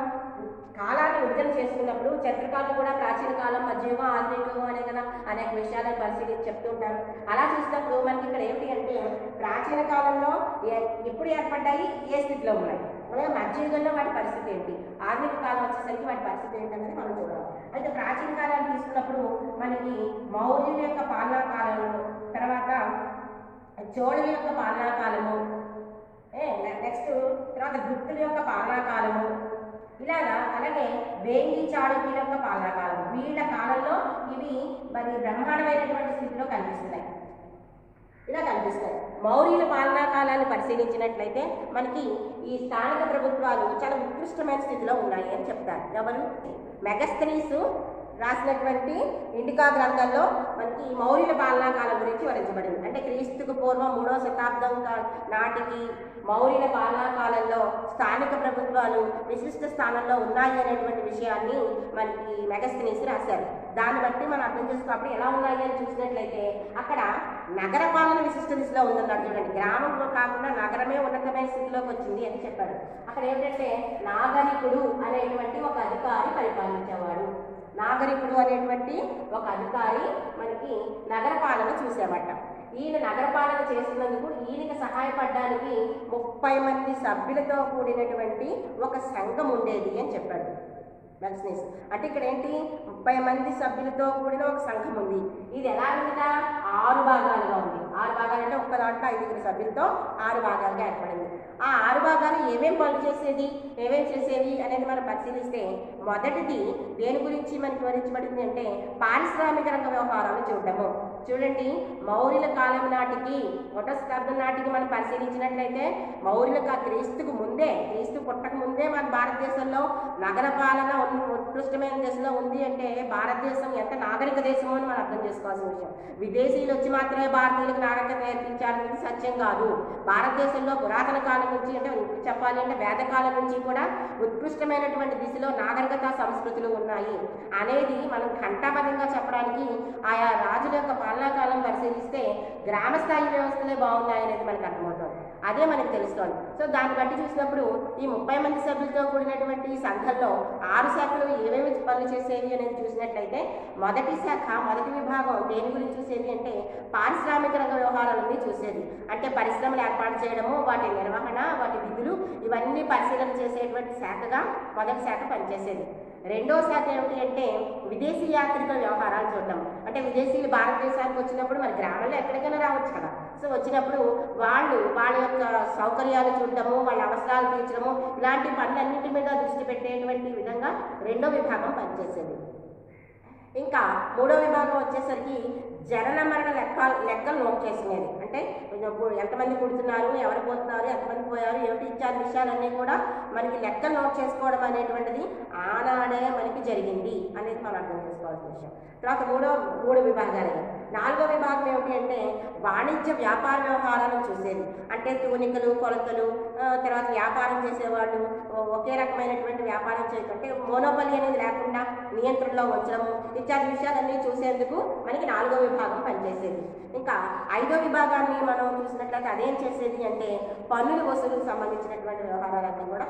కాలాన్ని విభజన చేసుకున్నప్పుడు చరిత్రకారులు కూడా ప్రాచీన కాలం, మధ్యయుగం, ఆధునిక యుగం అనే కదా అనేక విషయాలను పరిశీలించి చెప్తుంటారు. అలా చూసినప్పుడు మనకి ఇక్కడ ఏమిటి అంటే ప్రాచీన కాలంలో ఎప్పుడు ఏర్పడ్డాయి, ఏ స్థితిలో ఉన్నాయి, అలాగే మధ్యయుగంలో వాటి పరిస్థితి ఏంటి, ఆధునిక కాలం వచ్చేసరికి వాటి పరిస్థితి ఏంటనేది మనం చూడాలి. అయితే ప్రాచీన కాలాన్ని తీసుకున్నప్పుడు మనకి మౌర్యుల యొక్క పాలనా కాలంలో, తర్వాత చోళుల యొక్క పాలనా కాలము, నెక్స్ట్ తర్వాత గుప్తుల యొక్క పాలనా కాలము, ఇలాగా అలాగే వేంగి చాళుక్యుల యొక్క పాలనా కాలం, వీళ్ళ కాలంలో ఇవి మరి బ్రహ్మాండమైనటువంటి స్థితిలో కనిపిస్తున్నాయి. ఇలా కనిపిస్తాయి. మౌర్యుల పాలనా కాలాన్ని పరిశీలించినట్లయితే మనకి ఈ స్థానిక ప్రభుత్వాలు చాలా ఉత్కృష్టమైన స్థితిలో ఉన్నాయి అని చెప్తారు. ఎవరు? మెగస్తనీస్ రాసినటువంటి ఇండికా గ్రంథంలో మనకి ఈ మౌర్యుల పాలనా కాలం గురించి వివరించబడింది. అంటే క్రీస్తుకు పూర్వం 3వ శతాబ్దం నాటికి మౌర్యుల పాలనా కాలంలో స్థానిక ప్రభుత్వాలు విశిష్ట స్థానంలో ఉన్నాయి అనేటువంటి విషయాన్ని మనకి మెగస్తనీస్ రాశారు. దాన్ని బట్టి మనం అర్థం చేసుకున్నప్పుడు ఎలా ఉన్నాయి అని చూసినట్లయితే అక్కడ నగర పాలన విశిష్ట దిశలో ఉందన్నాడు. చూడండి, గ్రామం కాకుండా నగరమే ఉన్నతమైన స్థితిలోకి వచ్చింది అని చెప్పాడు. అక్కడ ఏంటంటే నాగరికుడు అనేటువంటి ఒక అధికారి పరిపాలించేవాడు. నాగరికుడు అనేటువంటి ఒక అధికారి మనకి నగర పాలన చూసేవాట. ఈయన నగర పాలన చేస్తున్నందుకు ఈయనకి సహాయపడడానికి 30 మంది సభ్యులతో కూడినటువంటి ఒక సంఘం ఉండేది అని చెప్పాడు మెగస్తనీస్. అంటే ఇక్కడ ఏంటి, 30 మంది సభ్యులతో కూడిన ఒక సంఘం ఉంది. ఇది ఎలా ఉందిట, 6 భాగాలుగా ఉంది. 6 భాగాలు అంటే ఒక్క దాంట్లో 5 సభ్యులతో 6 భాగాలుగా ఏర్పడింది. ఆ 6 భాగాలు ఏమేం పనులు చేసేవి అనేది మనం పరిశీలిస్తే మొదటిది దేని గురించి మనకి వివరించబడింది అంటే పారిశ్రామిక రంగ వ్యవహారాలు చూడటము. చూడండి, మౌర్యుల కాలం నాటికి 1వ శతాబ్దం నాటికి మనం పరిశీలించినట్లయితే మౌర్యుల క్రీస్తుకు ముందే, క్రీస్తు పుట్టక ముందే మన భారతదేశంలో నగర పాలన ఉత్కృష్టమైన దశలో ఉంది. అంటే భారతదేశం ఎంత నాగరిక దేశమో అని మనం అర్థం చేసుకోవాల్సిన విషయం. విదేశీయులు వచ్చి మాత్రమే భారతీయులకు నాగరికత నేర్పించాలనేది సత్యం కాదు. భారతదేశంలో పురాతన కాలం నుంచి అంటే చెప్పాలి అంటే వేదకాలం నుంచి కూడా ఉత్కృష్టమైనటువంటి దిశలో నాగరికత సంస్కృతులు ఉన్నాయి అనేది మనం ఘంటాబద్ధంగా చెప్పడానికి ఆయా రాజుల యొక్క పాలనా కాలం పరిశీలిస్తే గ్రామ స్థాయి వ్యవస్థలే బాగున్నాయి అనేది మనకు అర్థమవుతుంది. అదే మనకు తెలుస్తోంది. సో దాన్ని బట్టి చూసినప్పుడు ఈ 30 మంది సభ్యులతో కూడినటువంటి సంఘంలో 6 శాఖలు ఏమేమి పనులు చేసేవి అనేది చూసినట్లయితే మొదటి శాఖ, మొదటి విభాగం దేని గురించి చూసేది అంటే పారిశ్రామిక రంగ వ్యవహారాలన్నీ చూసేది. అంటే పరిశ్రమలు ఏర్పాటు చేయడము, వాటి నిర్వహణ, వాటి విధులు ఇవన్నీ పరిశీలన చేసేటువంటి శాఖగా మొదటి శాఖ పనిచేసేది. రెండో శాఖ ఏమిటి అంటే విదేశీ యాత్రికుల వ్యవహారాలు చూడటం. అంటే విదేశీయులు భారతదేశానికి వచ్చినప్పుడు మరి గ్రామంలో ఎక్కడికైనా రావచ్చు కదా. సో వచ్చినప్పుడు వాళ్ళ యొక్క సౌకర్యాలు చూడటము, వాళ్ళ అవసరాలు తీర్చడము, ఇలాంటి పనులన్నింటి మీద దృష్టి పెట్టేటువంటి విధంగా రెండో విభాగం పనిచేసేది. ఇంకా మూడో విభాగం వచ్చేసరికి జనన మరణ లెక్కలు నోట్ చేసుకునేది. అంటే ఎంతమంది పుడుతున్నారు, ఎవరు పోతున్నారు, ఎంతమంది పోయారు, ఏమిటి ఇత్యాది విషయాలన్నీ కూడా మనకి లెక్కలు నోట్ చేసుకోవడం అనేటువంటిది ఆనాడే మనకి జరిగింది అనేది మనం అర్థం చేసుకోవాల్సిన విషయం. తర్వాత మూడు విభాగాలు. నాలుగో విభాగం ఏమిటి అంటే వాణిజ్య వ్యాపార వ్యవహారాలను చూసేది. అంటే తూనికలు, కొలతలు, తర్వాత వ్యాపారం చేసేవాళ్ళు ఒకే రకమైనటువంటి వ్యాపారం చేయడం, అంటే మోనోపలి అనేది లేకుండా నియంత్రణలో ఉంచడము ఇత్యాది విషయాలన్నీ చూసేందుకు మనకి నాలుగో విభాగం పనిచేసేది. ఇంకా ఐదో విభాగాన్ని మనం చూసినట్లయితే అదేం చేసేది అంటే పన్నుల వసూలుకు సంబంధించినటువంటి వ్యవహారాలన్నీ కూడా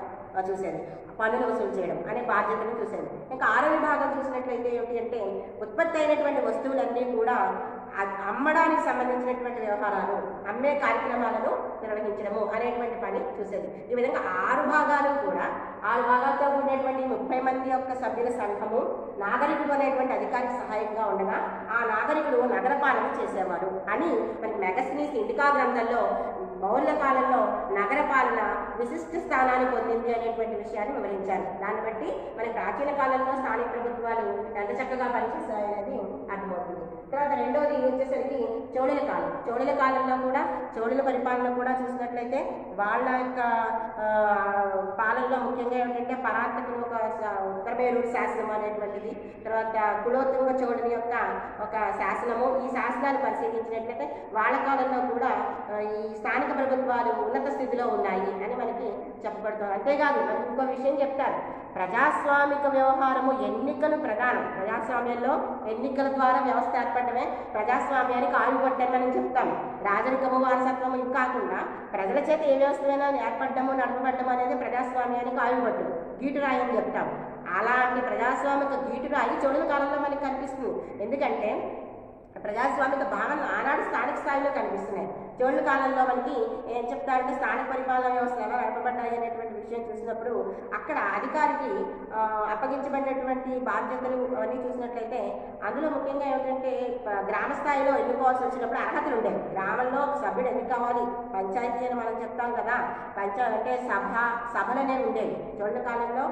చూసేది. పన్నులు వసూలు చేయడం అనే బాధ్యతను చూసేది. ఇంకా ఆరో విభాగం చూసినట్లయితే ఏమిటి అంటే ఉత్పత్తి అయినటువంటి వస్తువులన్నీ కూడా అమ్మడానికి సంబంధించినటువంటి వ్యవహారాలు, అమ్మే కార్యక్రమాలను నిర్వహించడము అనేటువంటి పని చూసేది. ఈ విధంగా 6 భాగాలు కూడా 6 భాగాలతో ఉండేటువంటి 30 మంది యొక్క సభ్యుల సంఘము నాగరికుడు అనేటువంటి అధికారికి సహాయంగా ఉండగా ఆ నాగరికుడు నగరపాలన చేసేవాడు అని మనకి మెగస్నీస్ ఇండికా గ్రంథంలో మౌర్య కాలంలో నగరపాలన విశిష్ట స్థానాన్ని పొందింది అనేటువంటి విషయాన్ని వివరించారు. దాన్ని బట్టి మన ప్రాచీన కాలంలో స్థానిక ప్రభుత్వాలు ఎంత చక్కగా పనిచేస్తాయనేది అర్థమవుతుంది. తర్వాత రెండవది వచ్చేసరికి చోళుల కాలం. చోళుల కాలంలో కూడా చోళుల పరిపాలన కూడా చూసినట్లయితే వాళ్ళ యొక్క పాలనలో ముఖ్యంగా ఏంటంటే పరాంతకులు ఉత్తరమేరూరు శాసనం అనేటువంటిది, తర్వాత కులోత్తుంగ చోళుని యొక్క ఒక శాసనము, ఈ శాసనాలు పరిశీలించినట్లయితే వాళ్ళ కాలంలో కూడా ఈ స్థానిక ప్రభుత్వాలు ఉన్నత స్థితిలో ఉన్నాయి అని మనకి చెప్పబడుతుంది. అంతేకాదు మనకి ఇంకో విషయం చెప్తారు, ప్రజాస్వామిక వ్యవహారము ఎన్నికలు ప్రధానం. ప్రజాస్వామ్యంలో ఎన్నికల ద్వారా వ్యవస్థ ఏర్పడమే ప్రజాస్వామ్యానికి ఆయుపట్టమని చెప్తాము. రాజరికము, వారసత్వము ఇవి కాకుండా ప్రజల చేత ఏ వ్యవస్థైనా ఏర్పడము, నడపబడ్డం అనేది ప్రజాస్వామ్యానికి ఆయుపట్టు, గీటురాయి అని చెప్తాము. అలాంటి ప్రజాస్వామిక గీటురాయి చోళుల కాలంలో మనకి కనిపిస్తుంది. ఎందుకంటే ప్రజాస్వామిక భావనలు ఆనాడు స్థానిక స్థాయిలో కనిపిస్తున్నాయి. చోళుల కాలంలో మనకి ఏం చెప్తారంటే స్థానిక పరిపాలన వ్యవస్థలు ఎలా నడపబడ్డాయి అనేటువంటి విషయం చూసినప్పుడు అక్కడ అధికారికి అప్పగించబడినటువంటి బాధ్యతలు అవన్నీ చూసినట్లయితే అందులో ముఖ్యంగా ఏమిటంటే గ్రామ స్థాయిలో ఎన్నుకోవాల్సి వచ్చినప్పుడు అర్హతలు ఉండేవి. గ్రామంలో సభ్యుడు ఎన్ని కావాలి, పంచాయతీ అని మనం చెప్తాం కదా, అంటే సభలు అనేవి ఉండేవి. చోళుల కాలంలో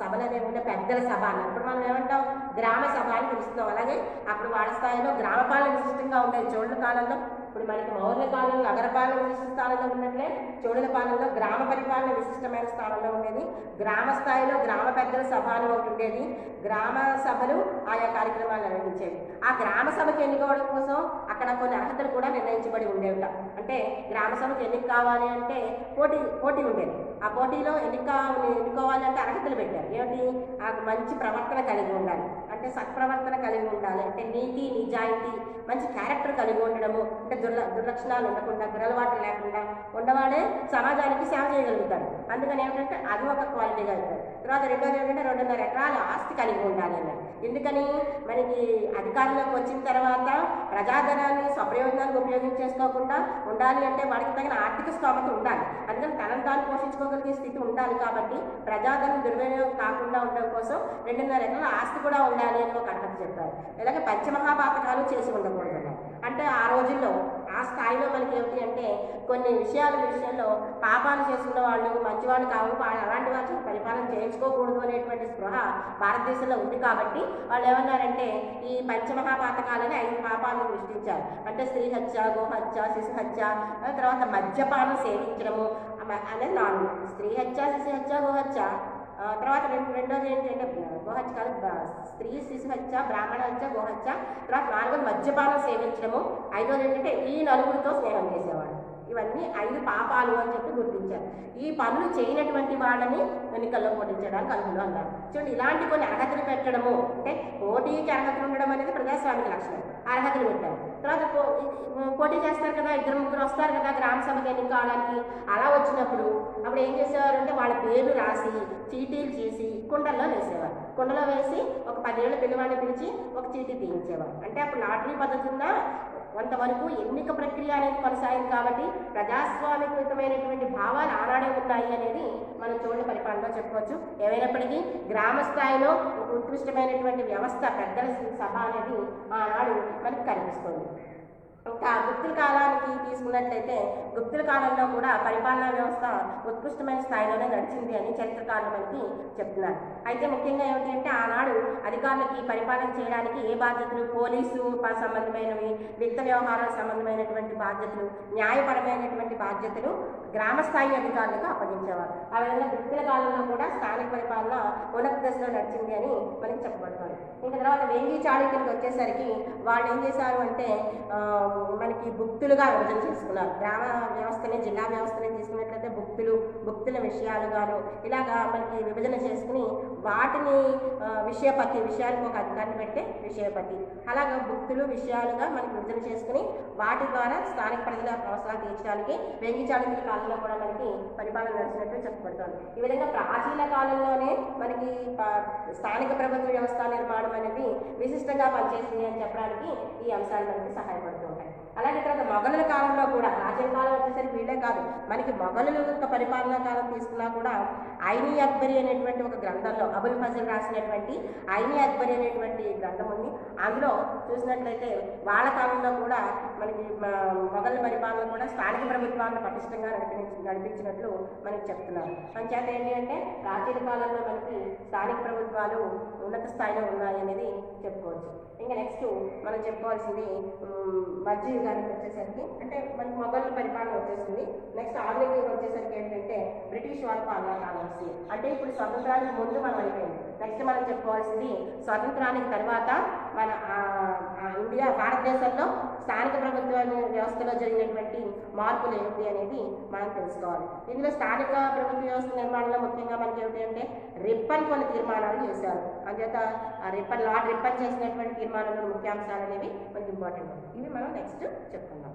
సభలు అనేవి ఉండే పెద్దల సభ అన్నారు. ఇప్పుడు మనం ఏమంటాం గ్రామ సభ అని పిలుస్తున్నాం. అలాగే అప్పుడు వాళ్ళ స్థాయిలో గ్రామ పాలన విశిష్టంగా ఉండేది చోళుల కాలంలో. ఇప్పుడు మనకి మౌర్య కాలంలో నగరపాలన విశిష్ట స్థానంలో ఉన్నట్లే చోళుల పాలనలో గ్రామ పరిపాలన విశిష్టమైన స్థానంలో ఉండేది. గ్రామ స్థాయిలో గ్రామ పెద్దల సభ అని ఒకటి ఉండేది. గ్రామ సభలు ఆయా కార్యక్రమాలు నిర్వహించేవి. ఆ గ్రామ సభకి ఎన్నుకోవడం కోసం అక్కడ కొన్ని అర్హతలు కూడా నిర్ణయించబడి ఉండేవిట. అంటే గ్రామ సభకి ఎన్నిక కావాలి అంటే పోటీ ఉండేది. ఆ పోటీలో ఎన్నుకోవాలి అంటే అర్హతలు పెట్టారు. ఏమిటి, ఆ మంచి ప్రవర్తన కలిగి ఉండాలి, అంటే సత్ప్రవర్తన కలిగి ఉండాలి, అంటే నీతి నిజాయితీ మంచి క్యారెక్టర్ కలిగి ఉండడము, అంటే దుర్లక్షణాలు ఉండకుండా దురలవాట్లు లేకుండా ఉన్నవాడే సమాజానికి సేవ చేయగలుగుతాడు. అందుకని ఏమిటంటే అది ఒక క్వాలిటీగా ఉంటాడు. తర్వాత రెండోది ఏంటంటే 2.5 ఎకరాల ఆస్తి కలిగి ఉండాలి అన్నారు. ఎందుకని మనకి అధికారంలోకి వచ్చిన తర్వాత ప్రజాధనాన్ని స్వప్రయోజనానికి ఉపయోగించేసుకోకుండా ఉండాలి అంటే వాడికి తగిన ఆర్థిక స్తోమత ఉండాలి. అందుకని తనను తాను పోషించుకోగలిగే స్థితి ఉండాలి. కాబట్టి ప్రజాధనం దుర్వినియోగం కాకుండా ఉండడం కోసం 2.5 ఎకరాల ఆస్తి కూడా ఉండాలి అని ఒక అర్థం చెప్పారు. ఇలాగే పంచమహాపాతకాలు చేసి ఉండకూడదు అన్నారు. అంటే ఆ రోజుల్లో ఆ స్థాయిలో మనకి ఏమిటి అంటే కొన్ని విషయంలో పాపాలు చేసుకున్న వాళ్ళు మంచివాళ్ళు కావు, అలాంటి వాటిని పరిపాలన చేయించుకోకూడదు అనేటువంటి స్పృహ భారతదేశంలో ఉంది. కాబట్టి వాళ్ళు ఏమన్నారంటే ఈ పంచమహాపాతకాలని 5 పాపాలను సృష్టించారు. అంటే స్త్రీ హత్య, గోహత్య, శిశు హత్య, తర్వాత మద్యపానం సేవించడము అనేది 4. స్త్రీ హత్య, శిశు హత్య, గోహత్య. తర్వాత రెండోది ఏంటంటే గోహత్య కాదు, స్త్రీ శిశు హత్య, బ్రాహ్మణ హత్య, గోహత్య. తర్వాత 4వది మద్యపానం సేవించడము. 5వది ఏంటంటే ఈ నలుగురితో స్నేహం చేసేవాడు. ఇవన్నీ 5 పాపాలు అని చెప్పి గుర్తించారు. ఈ పనులు చేయనటువంటి వాళ్ళని ఎన్నికల్లో పోటీంచడానికి అర్హులు అన్నారు. చూడండి, ఇలాంటి కొన్ని అర్హతలు పెట్టడము, అంటే పోటీకి అర్హతలు ఉండడం అనేది ప్రజాస్వామిక లక్షణం. అర్హతలు పెట్టారు. తర్వాత పోటీ చేస్తారు కదా, 2-3 వస్తారు కదా గ్రామ సభకి ఎన్నిక కావడానికి. అలా వచ్చినప్పుడు అప్పుడు ఏం చేసేవారు అంటే వాళ్ళ పేర్లు రాసి చీటీలు చేసి కుండల్లో వేసేవారు. కుండలో వేసి ఒక 10 ఏళ్ళ పిల్లవాడిని పిలిచి ఒక చీటీ తీయించేవారు. అంటే అప్పుడు లాటరీ పద్ధతి ఉందా, కొంతవరకు ఎన్నిక ప్రక్రియ అనేది కొనసాగింది. కాబట్టి ప్రజాస్వామికమైనటువంటి భావాలు ఆనాడే ఉన్నాయి అనేది మనం చోళుల పరిపాలనలో చెప్పుకోవచ్చు. ఏమైనప్పటికీ గ్రామ స్థాయిలో ఒక ఉత్కృష్టమైనటువంటి వ్యవస్థ పెద్దల సభ అనేది ఆనాడు మనకు కనిపిస్తుంది. ఇంకా గుప్తుల కాలానికి తీసుకున్నట్లయితే గుప్తుల కాలంలో కూడా పరిపాలనా వ్యవస్థ ఉత్కృష్టమైన స్థాయిలోనే నడిచింది అని చరిత్రకారులు మనకి చెప్తున్నారు. అయితే ముఖ్యంగా ఏమిటి అంటే ఆనాడు అధికారులకి పరిపాలన చేయడానికి ఏ బాధ్యతలు, పోలీసు సంబంధమైనవి, విత్త వ్యవహారాలకు సంబంధమైనటువంటి బాధ్యతలు, న్యాయపరమైనటువంటి బాధ్యతలు గ్రామ స్థాయి అధికారులకు అప్పగించేవారు. ఆ విధంగా గుప్తుల కాలంలో కూడా స్థానిక పరిపాలన ఉన్నత దశలో నడిచింది అని మనకి చెప్పబడుతుంది. ఇంకా తర్వాత వేంగి చాళుక్యులకు వచ్చేసరికి వాళ్ళు ఏం చేశారు అంటే మనకి భుక్తులుగా విభజన చేసుకున్నారు. గ్రామ వ్యవస్థని, జిల్లా వ్యవస్థని తీసుకున్నట్లయితే భుక్తుల విషయాలుగాను ఇలాగా మనకి విభజన చేసుకుని వాటిని విషయానికి ఒక అధికారిని పెడితే విషయపతి, అలాగా భుక్తులు విషయాలుగా మనకి విభజన చేసుకుని వాటి ద్వారా స్థానిక ప్రజల అవసరాలు తీర్చడానికి వేంగి చాళుక్యుల కాలంలో కూడా మనకి పరిపాలన నడిచినట్టు చెప్పబడుతుంది. ఈ విధంగా ప్రాచీన కాలంలోనే మనకి స్థానిక ప్రభుత్వ వ్యవస్థ నిర్మాణం అనేది విశిష్టంగా పనిచేసింది అని చెప్పడానికి ఈ అంశాలు మనకి సహాయపడుతూ ఉంటాయి. అలాగే తర్వాత మొఘలుల కాలంలో కూడా, ప్రాచీన కాలం వచ్చేసరికి వీళ్ళే కాదు, మనకి మొఘలుల యొక్క పరిపాలనా కాలం తీసుకున్నా కూడా ఐనీ అక్బరి అనేటువంటి ఒక గ్రంథంలో అబుల్ ఫజల్ రాసినటువంటి ఐనీ అక్బరి అనేటువంటి గ్రంథం ఉంది. అందులో చూసినట్లయితే వాళ్ళ కాలంలో కూడా మనకి మొఘల్ పరిపాలన కూడా స్థానిక ప్రభుత్వాలను పటిష్టంగా నడిపించినట్లు మనకి చెప్తున్నారు. అంచేత ఏంటి అంటే ప్రాచీన కాలంలో మనకి స్థానిక ప్రభుత్వాలు ఉన్నత స్థాయిలో ఉన్నాయి అనేది చెప్పుకోవచ్చు. ఇంకా నెక్స్ట్ మనం చెప్పుకోవాల్సింది మధ్యయుగానికి వచ్చేసరికి అంటే మనకి మొఘల్ పరిపాలన వచ్చేసింది. నెక్స్ట్ ఆధునిక యుగం వచ్చేసరికి ఏంటంటే బ్రిటిష్ వారి పాలన కాలం వస్తుంది. అంటే ఇప్పుడు స్వతంత్రానికి ముందు మనం అయిపోయింది. నెక్స్ట్ మనం చెప్పుకోవాల్సింది స్వతంత్రానికి తర్వాత మన భారతదేశంలో స్థానిక ప్రభుత్వ వ్యవస్థలో జరిగినటువంటి మార్పులు ఏమిటి అనేది మనం తెలుసుకోవాలి. ఇందులో స్థానిక ప్రభుత్వ వ్యవస్థ నిర్మాణంలో ముఖ్యంగా మనకి ఏమిటి అంటే రిప్పన్ కొన్ని తీర్మానాలు చేశారు. అంచేత లార్డ్ రిప్పన్ చేసినటువంటి తీర్మానంలో ముఖ్యాంశాలు అనేవి మనకి ఇంపార్టెంట్. ఇవి మనం నెక్స్ట్ చెప్పుకుందాం.